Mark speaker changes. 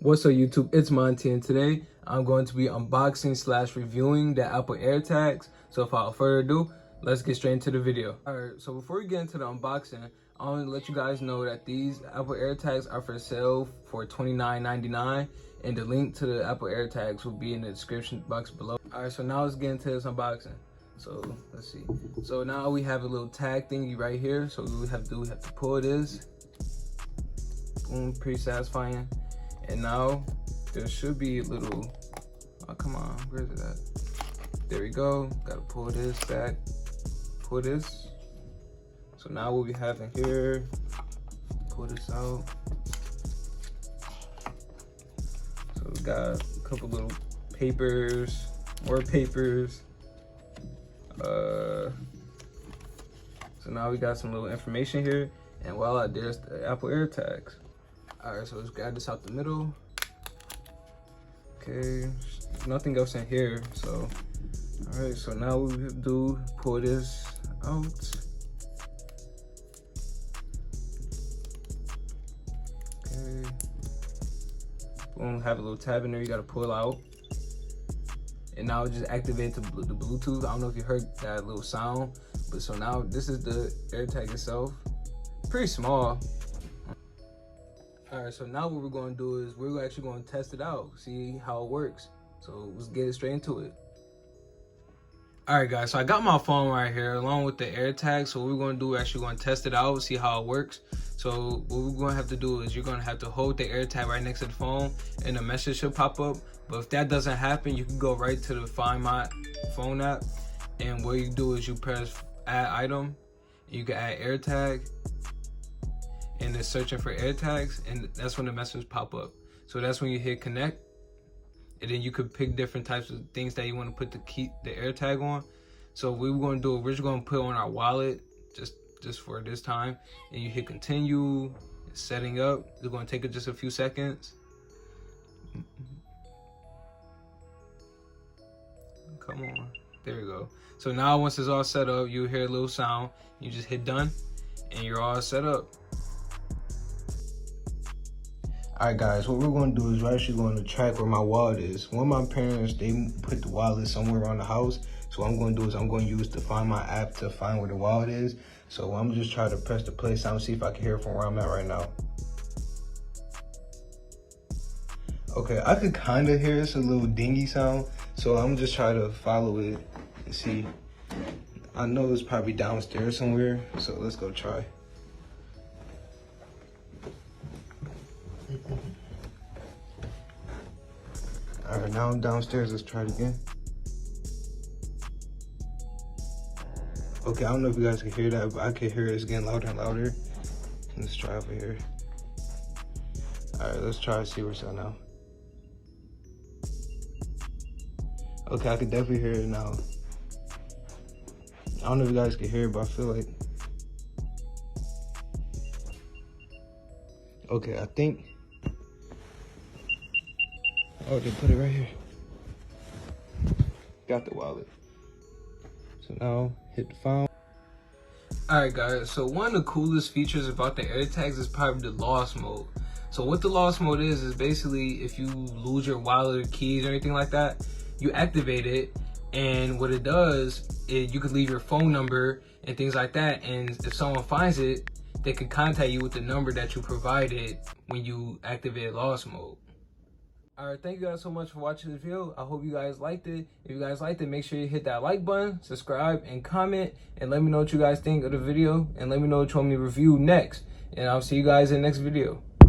Speaker 1: What's up YouTube, it's Monty, and today I'm going to be unboxing / reviewing the Apple AirTags. So without further ado, let's get straight into the video. Alright, so before we get into the unboxing, I want to let you guys know that these Apple AirTags are for sale for $29.99, and the link to the Apple AirTags will be in the description box below. Alright, so now let's get into this unboxing. So let's see. So now we have a little tag thingy right here. So what we have to do, we have to pull this. Boom, pretty satisfying. And now there should be a little, oh come on, where is it at? There we go, gotta pull this back, pull this. So now what we have in here, pull this out. So we got a couple little papers, more papers. So now we got some little information here, and voila, there's the Apple AirTags. Alright, so let's grab this out the middle. Okay, nothing else in here, so alright, so now what we do, pull this out. Okay, boom, have a little tab in there you gotta pull out. And now it just activates the Bluetooth. I don't know if you heard that little sound, but so now this is the AirTag itself. Pretty small. All right, so now what we're going to do is we're actually going to test it out, see how it works. So let's get straight into it. All right, guys, so I got my phone right here along with the AirTag. So what we're going to do, we're actually going to test it out, see how it works. So what we're going to have to do is you're going to have to hold the AirTag right next to the phone, and a message should pop up. But if that doesn't happen, you can go right to the Find My Phone app, and what you do is you press Add Item, and you can add AirTag, and it's searching for AirTags, and that's when the messages pop up. So that's when you hit connect, and then you could pick different types of things that you want to put the AirTag on. So what we're going to do, we're just going to put it on our wallet just for this time, and you hit continue. It's setting up. It's going to take it just a few seconds. Come on, there we go. So now once it's all set up, you hear a little sound, you just hit done, and you're all set up. Alright guys, what we're going to do is we're actually going to track where my wallet is. One of my parents, they put the wallet somewhere around the house. So what I'm going to do is I'm going to use the Find My app to find where the wallet is. So I'm just trying to press the play sound, see if I can hear it from where I'm at right now. Okay, I could kind of hear it's a little dingy sound. So I'm just trying to follow it and see. I know it's probably downstairs somewhere. So let's go try. All right, now I'm downstairs. Let's try it again. Okay, I don't know if you guys can hear that, but I can hear it's getting louder and louder. Let's try over here. All right, let's try to see where it's at now. Okay, I can definitely hear it now. I don't know if you guys can hear it, but I feel like. Okay, I think. Oh, they put it right here. Got the wallet. So now hit the phone. Alright guys, so one of the coolest features about the AirTags is probably the lost mode. So what the lost mode is basically if you lose your wallet or keys or anything like that, you activate it, and what it does is you could leave your phone number and things like that, and if someone finds it, they can contact you with the number that you provided when you activated lost mode. Alright, thank you guys so much for watching this video. I hope you guys liked it. If you guys liked it, make sure you hit that like button, subscribe, and comment, and let me know what you guys think of the video, and let me know what you want me to review next. And I'll see you guys in the next video.